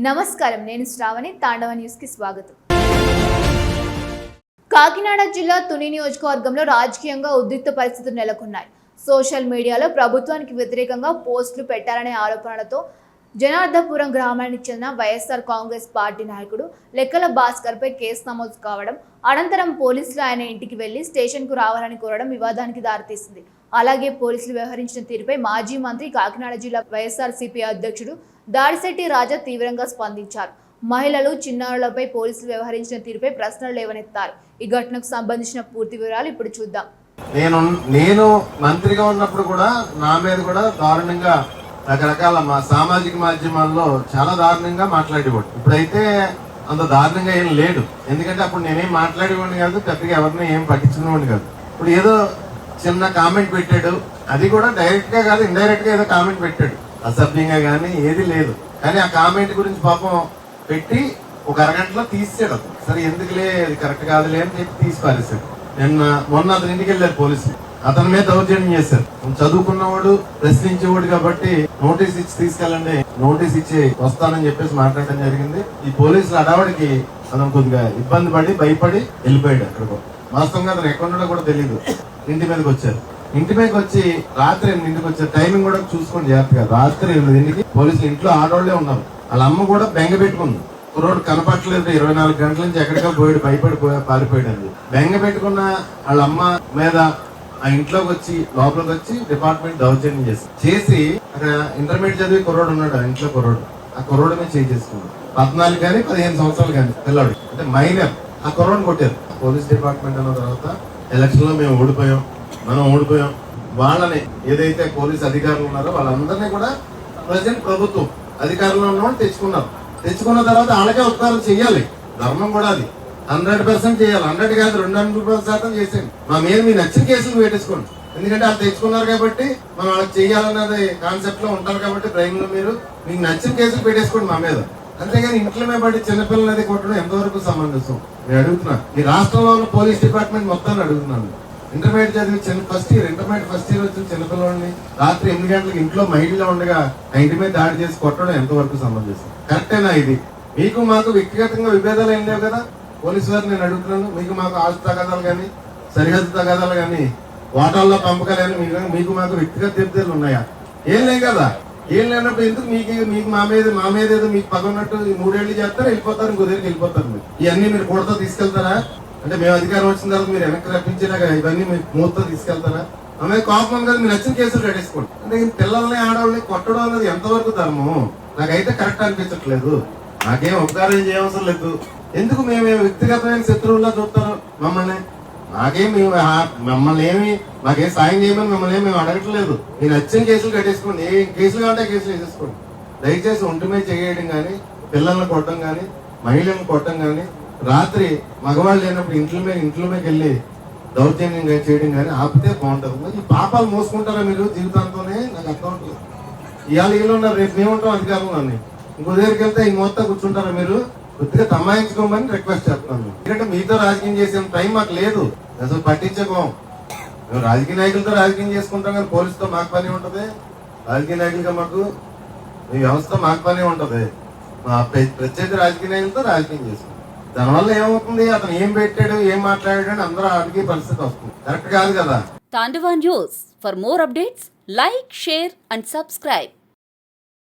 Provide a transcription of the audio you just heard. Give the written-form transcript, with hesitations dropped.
నమస్కారం, నేను శ్రావణి. తాండవ న్యూస్ కి స్వాగతం. కాకినాడ జిల్లా తుని నియోజకవర్గంలో రాజకీయంగా ఉద్రిక్త పరిస్థితులు నెలకొన్నాయి. సోషల్ మీడియాలో ప్రభుత్వానికి వ్యతిరేకంగా పోస్టులు పెట్టారనే ఆరోపణలతో జనార్దపురం గ్రామానికి చెందిన వైఎస్ఆర్ కాంగ్రెస్ పార్టీ నాయకుడు లెక్కల భాస్కర్పై కేసు నమోదు కావడం, అనంతరం పోలీసులు ఆయన ఇంటికి వెళ్లి స్టేషన్కు రావాలని కోరడం వివాదానికి దారితీసింది. అలాగే పోలీసులు వ్యవహరించిన తీరుపై మాజీ మంత్రి, కాకినాడ జిల్లా వైఎస్ఆర్సీపీ అధ్యక్షుడు దాడిశెట్టి రాజా తీవ్రంగా స్పందించారు. మహిళలు, చిన్నారులపై పోలీసులు వ్యవహరించిన తీరుపై ప్రశ్నలు లేవనెత్తారు. ఈ ఘటనకు సంబంధించిన పూర్తి వివరాలు ఇప్పుడు చూద్దాం. నేను మంత్రిగా ఉన్నప్పుడు కూడా నా మీద కూడా దారుణంగా రకరకాల సామాజిక మాధ్యమాల్లో చాలా దారుణంగా మాట్లాడేవాడు. ఇప్పుడైతే అంత దారుణంగా ఏం లేడు. ఎందుకంటే అప్పుడు నేనేం మాట్లాడేవాడిని కాదు, పెద్దగా ఎవరిని ఏం పట్టించుకునేవాడిని కాదు. ఇప్పుడు ఏదో చిన్న కామెంట్ పెట్టాడు, అది కూడా డైరెక్ట్ గా కాదు, ఇండైరెక్ట్ గా ఏదో కామెంట్ పెట్టాడు. అసభ్యంగా కానీ ఏది లేదు. కానీ ఆ కామెంట్ గురించి పాపం పెట్టి ఒక అరగంటలో తీసాడు. సరే ఎందుకులే, అది కరెక్ట్ కాదులే అని చెప్పి తీసి పారేశాడు. మొన్న అతని ఇంటికి వెళ్ళారు పోలీసులు, అతని మీద దౌర్జన్యం చేశారు. చదువుకున్నవాడు, ప్రశ్నించేవాడు కాబట్టి నోటీస్ ఇచ్చి తీసుకెళ్ళండి, నోటీస్ ఇచ్చి వస్తానని చెప్పేసి మాట్లాడడం జరిగింది. ఈ పోలీసులు అడవాడికి అతను కొద్దిగా ఇబ్బంది పడి భయపడి వెళ్ళిపోయాడు. అక్కడికి వాస్తవంగా అతను ఎక్కడున్నాడో కూడా తెలియదు. ఇంటి మీదకి వచ్చారు. ఇంటి మీదకి వచ్చి రాత్రి 8ంటికి వచ్చారు. టైమింగ్ కూడా చూసుకోండి జాగ్రత్తగా. రాత్రి 8ంటికి పోలీసులు ఇంట్లో ఆడవాళ్లే ఉన్నారు. వాళ్ళ అమ్మ కూడా బెంగ పెట్టుకుంది. కుర్రోడు కనపట్లేదు, 24 గంటల నుంచి ఎక్కడికో పోయాడు, పారిపోయాడు. బెంగ పెట్టుకున్న వాళ్ళ అమ్మ మీద ఆ ఇంట్లోకి వచ్చి లోపలికి వచ్చి డిపార్ట్మెంట్ దౌర్జన్యం చేసి అక్కడ ఇంటర్మీడియట్ చదివి కుర్రోడు ఉన్నాడు. ఆ ఇంట్లో కుర్రోడు, ఆ కుర్రోడు మీద చేసుకున్నాడు. 14 కానీ 15 సంవత్సరాలు కానీ పిల్లాడు, అంటే మైనర్. ఆ కుర్రోడ్ని కొట్టారు. పోలీస్ డిపార్ట్మెంట్ అన్న తర్వాత ఎలక్షన్ లో మనం ఓడిపోయాం. వాళ్ళని ఏదైతే పోలీస్ అధికారులు ఉన్నారో వాళ్ళందరినీ కూడా ప్రజెంట్ ప్రభుత్వం అధికారంలో ఉన్న తెచ్చుకున్న తర్వాత వాళ్ళకే ఉపకారం చెయ్యాలి. ధర్మం కూడా అది 100% చేయాలి. 100 కాదు, 200% చేసేయండి. మా మీద మీ నచ్చిన కేసులు పెట్టేసుకోండి. ఎందుకంటే వాళ్ళు తెచ్చుకున్నారు కాబట్టి మనం వాళ్ళకి చెయ్యాలన్నది కాన్సెప్ట్ లో ఉంటారు కాబట్టి బ్రెయిన్ లో మీకు నచ్చిన కేసులు పెట్టేసుకోండి మా మీద. అంతేగాని ఇంట్లో మీద పడి చిన్నపిల్లలది కొట్టడం ఎంతవరకు సమంజసం? నేను అడుగుతున్నా, ఈ రాష్ట్రంలో ఉన్న పోలీస్ డిపార్ట్మెంట్ మొత్తాన్ని అడుగుతున్నాను. ఇంటర్మీడియట్ చదివి ఫస్ట్ ఇయర్ వచ్చిన చిన్నపిల్లల్ని రాత్రి 8 గంటలకు ఇంట్లో మహిళలో ఉండగా ఆ ఇంటి మీద దాడి చేసి కొట్టడం ఎంతవరకు సమంజసం? కరెక్టేనా ఇది? మీకు మాకు వ్యక్తిగతంగా విభేదాలు ఏం లేవు కదా? పోలీసు వారు నేను అడుగుతున్నాను, మీకు మాకు ఆస్తి తగాదాలు కానీ, సరిహద్దు తగాదాలు కానీ, వాటాల్లో పంపకాలు కానీ మీకు మాకు వ్యక్తిగత తీర్థాలు ఉన్నాయా? ఏం లేవు కదా. ఏం లేనప్పుడు ఎందుకు మీకు మా మీద ఏదో మీకు పగ ఉన్నట్టు 3 ఏళ్ళు చేస్తారు, వెళ్ళిపోతారు, ఇంకో దగ్గరికి వెళ్ళిపోతారు. మీరు ఇవన్నీ మీరు కూడతో తీసుకెళ్తారా? అంటే మేము అధికారం వచ్చిన తర్వాత మీరు వెనక్కి రప్పించినాక ఇవన్నీ మీరు మూర్తో తీసుకెళ్తారా? ఆమె కోపం కదా, మీరు నచ్చిన కేసులు కట్టేసుకోండి. అంటే పిల్లల్ని ఆడవాళ్ళని కొట్టడం అనేది ఎంతవరకు ధర్మం? నాకైతే కరెక్ట్ అనిపించట్లేదు. నాకేం ఉపకారం చేయవసరం లేదు. ఎందుకు మేము వ్యక్తిగతమైన శత్రువుల్లో చూస్తారు మమ్మల్ని? మాకేం సాయం చేయమని మిమ్మల్ని మేము అడగట్లేదు. మీరు నచ్చిన కేసులు కట్టేసుకోండి. ఏ కేసులు కావాలంటే కేసులు వేసేసుకోండి. దయచేసి ఒంటి మీద చేయడం కానీ, పిల్లల్ని కొట్టడం కానీ, మహిళలను కొట్టడం కానీ, రాత్రి మగవాళ్ళు లేనప్పుడు ఇంట్లో మీద వెళ్ళి దౌర్జన్యం చేయడం కానీ ఆపితే బాగుంటుంది. ఈ పాపాలు మోసుకుంటారా మీరు జీవితాంతోనే? నాకు అర్థం అవుతుంది. ఇవాళ వీళ్ళు ఉన్నారు, రేపు మేముంటాం అధికారంలోని. ఇంకో దగ్గరికి వెళ్తే ఈ మొత్తం కూర్చుంటారా మీరు? కొద్దిగా తమాయించుకోమని రిక్వెస్ట్ చేస్తున్నాను. ఎందుకంటే మీతో రాజకీయం చేసే టైం మాకు లేదు, అసలు పట్టించుకోం. మేము రాజకీయ నాయకులతో రాజకీయం చేసుకుంటాం కానీ పోలీసుతో మాకు పని ఉంటది. రాజకీయ నాయకులుగా మాకు ఈ వ్యవస్థ మాకు పని ఉంటది. మా ప్రత్యేక రాజకీయ నాయకులతో రాజకీయం చేసుకుంటాం. దానివల్ల ఏమవుతుంది? అతను ఏం పెట్టాడు, ఏం మాట్లాడాడు అని అందరూ అడిగే పరిస్థితి వస్తుంది. కరెక్ట్ కాదు కదా. Tandava news. For more updates, like, share and subscribe.